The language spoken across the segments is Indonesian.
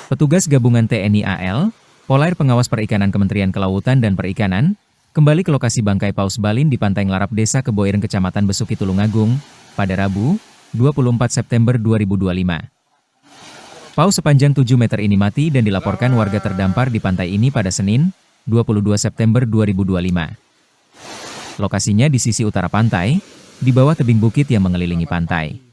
Petugas gabungan TNI AL, Polair Pengawas Perikanan Kementerian Kelautan dan Perikanan, kembali ke lokasi bangkai paus balin di Pantai Nglarap Desa Keboireng Kecamatan Besuki Tulungagung, pada Rabu, 24 September 2025. Paus sepanjang 7 meter ini mati dan dilaporkan warga terdampar di pantai ini pada Senin, 22 September 2025. Lokasinya di sisi utara pantai, di bawah tebing bukit yang mengelilingi pantai.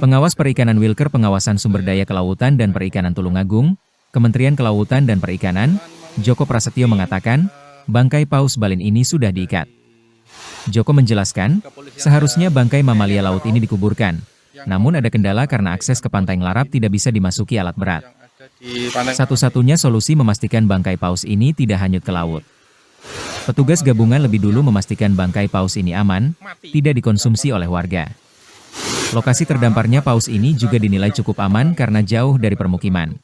Pengawas Perikanan Wilker Pengawasan Sumber Daya Kelautan dan Perikanan Tulungagung, Kementerian Kelautan dan Perikanan, Joko Prasetyo mengatakan, bangkai paus balin ini sudah diikat. Joko menjelaskan, seharusnya bangkai mamalia laut ini dikuburkan, namun ada kendala karena akses ke Pantai Nglarap tidak bisa dimasuki alat berat. Satu-satunya solusi memastikan bangkai paus ini tidak hanyut ke laut. Petugas gabungan lebih dulu memastikan bangkai paus ini aman, tidak dikonsumsi oleh warga. Lokasi terdamparnya paus ini juga dinilai cukup aman karena jauh dari permukiman.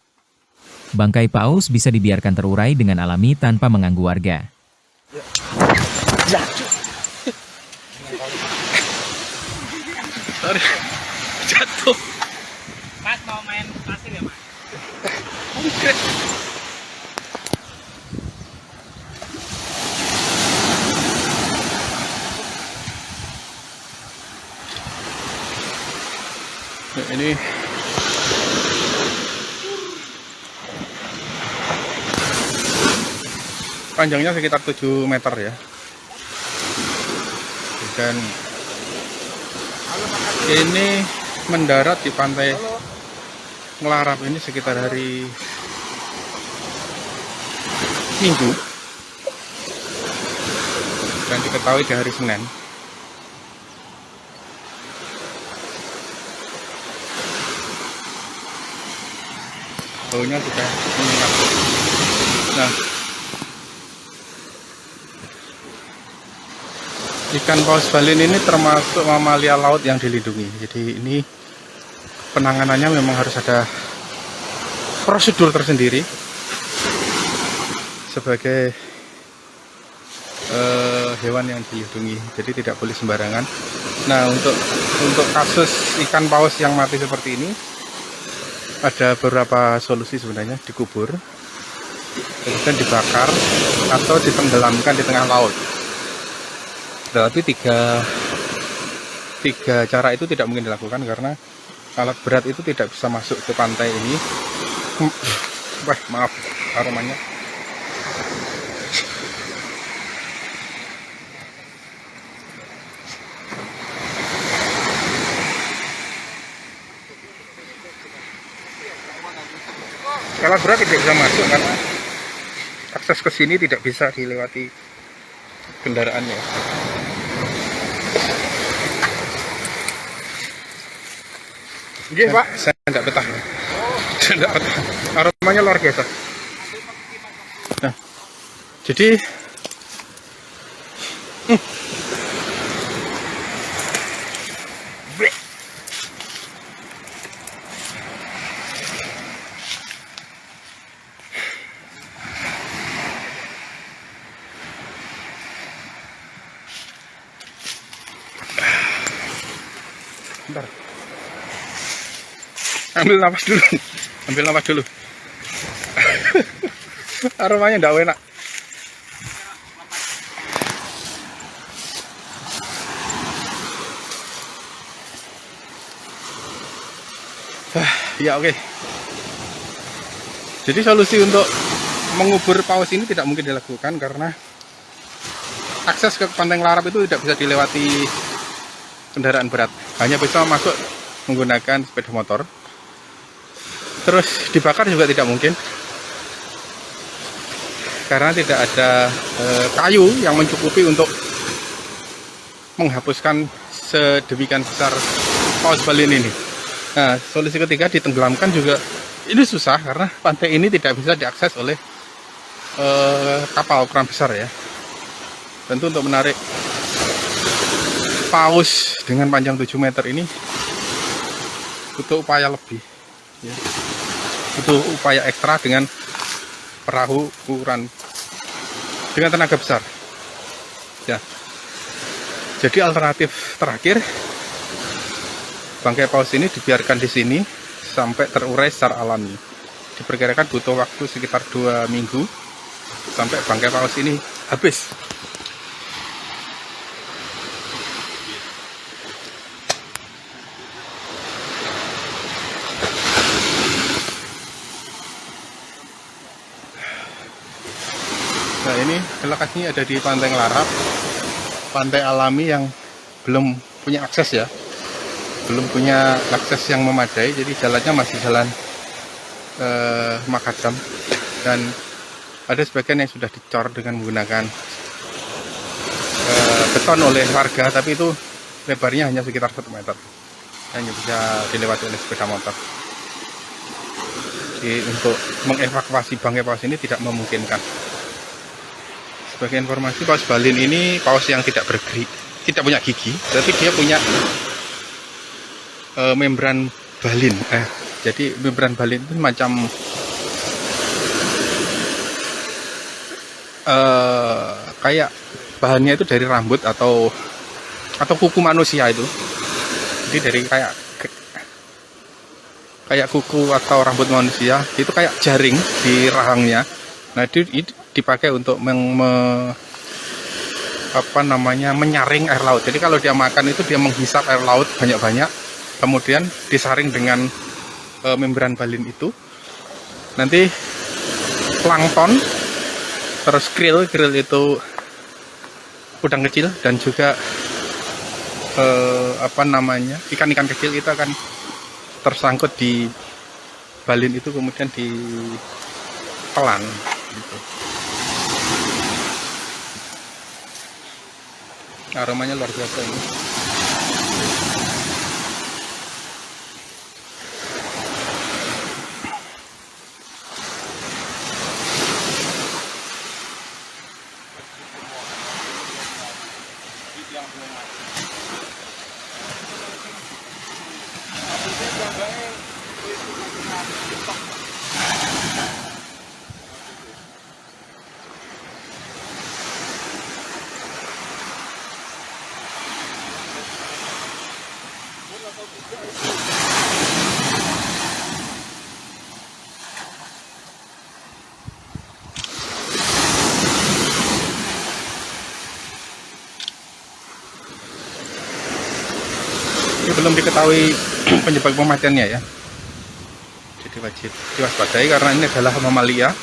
Bangkai paus bisa dibiarkan terurai dengan alami tanpa mengganggu warga. Jatuh. Mas mau main pasir ya, Mas? Ini panjangnya sekitar 7 meter ya, dan ini mendarat di Pantai Nglarap ini sekitar hari Minggu dan diketahui di hari Senin. Baunya sudah menyengat. Nah, ikan paus balin ini termasuk mamalia laut yang dilindungi. Jadi ini penanganannya memang harus ada prosedur tersendiri sebagai hewan yang dilindungi. Jadi tidak boleh sembarangan. Nah, untuk kasus ikan paus yang mati seperti ini, ada beberapa solusi sebenarnya, dikubur, kemudian dibakar, atau ditenggelamkan di tengah laut. Tapi tiga cara itu tidak mungkin dilakukan karena alat berat itu tidak bisa masuk ke pantai ini. Wah, maaf aromanya. Alat berat tidak bisa masuk karena akses ke sini tidak bisa dilewati kendaraannya. Iya, Pak. Saya tidak betah. Tidak betah. Aromanya luar biasa. Nah, jadi bentar. Ambil nafas dulu. Aromanya enggak enak. Ya oke. Jadi solusi untuk mengubur paus ini tidak mungkin dilakukan karena akses ke Pantai Nglarap itu tidak bisa dilewati kendaraan berat, hanya bisa masuk menggunakan sepeda motor. Terus dibakar juga tidak mungkin karena tidak ada kayu yang mencukupi untuk menghapuskan sedemikian besar paus balin ini. Nah, solusi ketiga ditenggelamkan juga ini susah karena pantai ini tidak bisa diakses oleh kapal ukuran besar ya. Tentu untuk menarik paus dengan panjang 7 meter ini butuh upaya lebih ya. Butuh upaya ekstra dengan perahu ukuran dengan tenaga besar ya. Jadi alternatif terakhir, bangkai paus ini dibiarkan di sini sampai terurai secara alami. diperkirakan butuh waktu sekitar 2 minggu sampai bangkai paus ini habis. Nah, ini lokasinya ada di Pantai Nglarap, pantai alami yang belum punya akses ya, belum punya akses yang memadai, jadi jalannya masih jalan makadam, dan ada sebagian yang sudah dicor dengan menggunakan beton oleh warga, tapi itu lebarnya hanya sekitar 1 meter, hanya bisa dilewati oleh sepeda motor. Jadi untuk mengevakuasi bangkai paus ini tidak memungkinkan. Sebagai informasi, paus balin ini paus yang tidak punya gigi, tapi dia punya membran balin. Jadi membran balin itu macam kayak bahannya itu dari rambut atau kuku manusia itu. Jadi dari kayak kuku atau rambut manusia itu kayak jaring di rahangnya. Nah, itu dipakai untuk menyaring air laut. Jadi kalau dia makan itu dia menghisap air laut banyak-banyak, kemudian disaring dengan membran balin itu. Nanti plankton, terus krill itu udang kecil, dan juga ikan-ikan kecil itu akan tersangkut di balin itu, kemudian ditelan gitu. Aromanya luar biasa ini. Ini belum diketahui penyebab kematiannya ya, jadi wajib diwaspadai karena ini adalah mamalia,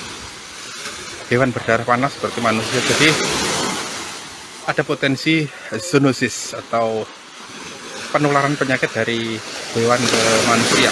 hewan berdarah panas seperti manusia, jadi ada potensi zoonosis atau penularan penyakit dari hewan ke manusia.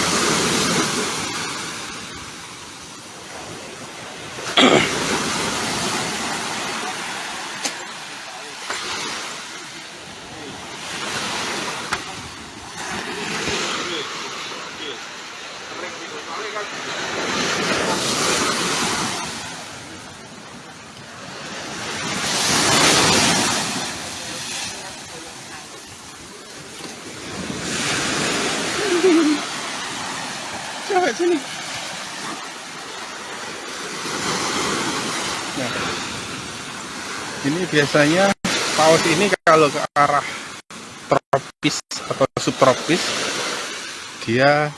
Coba sini. Nah, ini biasanya paus ini kalau ke arah tropis atau subtropis dia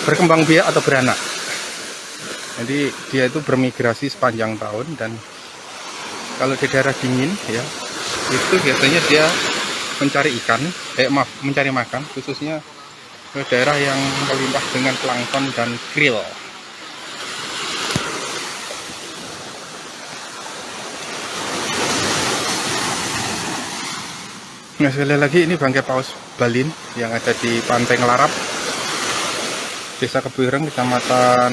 berkembang biak atau beranak. Jadi dia itu bermigrasi sepanjang tahun, dan kalau di daerah dingin ya itu biasanya dia mencari ikan, mencari makan, khususnya ke daerah yang melimpah dengan plankton dan krill. Nah, sekali lagi ini bangkai paus balin yang ada di Pantai Nglarap, Desa Kebuireng, Kecamatan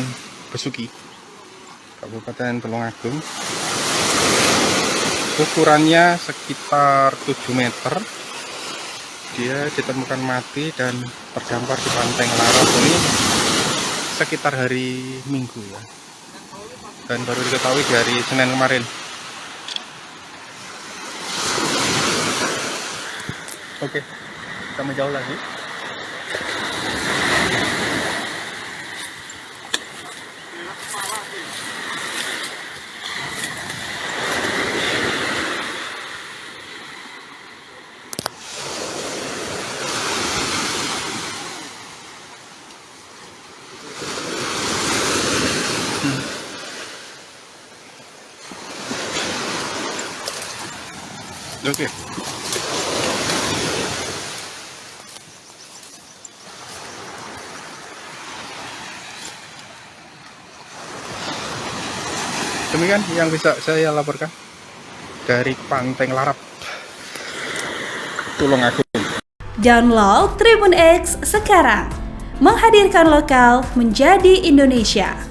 Besuki, Kabupaten Tulungagung. Ukurannya sekitar 7 meter. Dia ditemukan mati dan terdampar di Pantai Nglarap ini sekitar hari Minggu ya, dan baru diketahui di hari Senin kemarin. Oke, kita menjauh lagi. Oke. Demikian yang bisa saya laporkan dari Pantai Larap, Tulungagung. Download Tribun X sekarang, menghadirkan lokal menjadi Indonesia.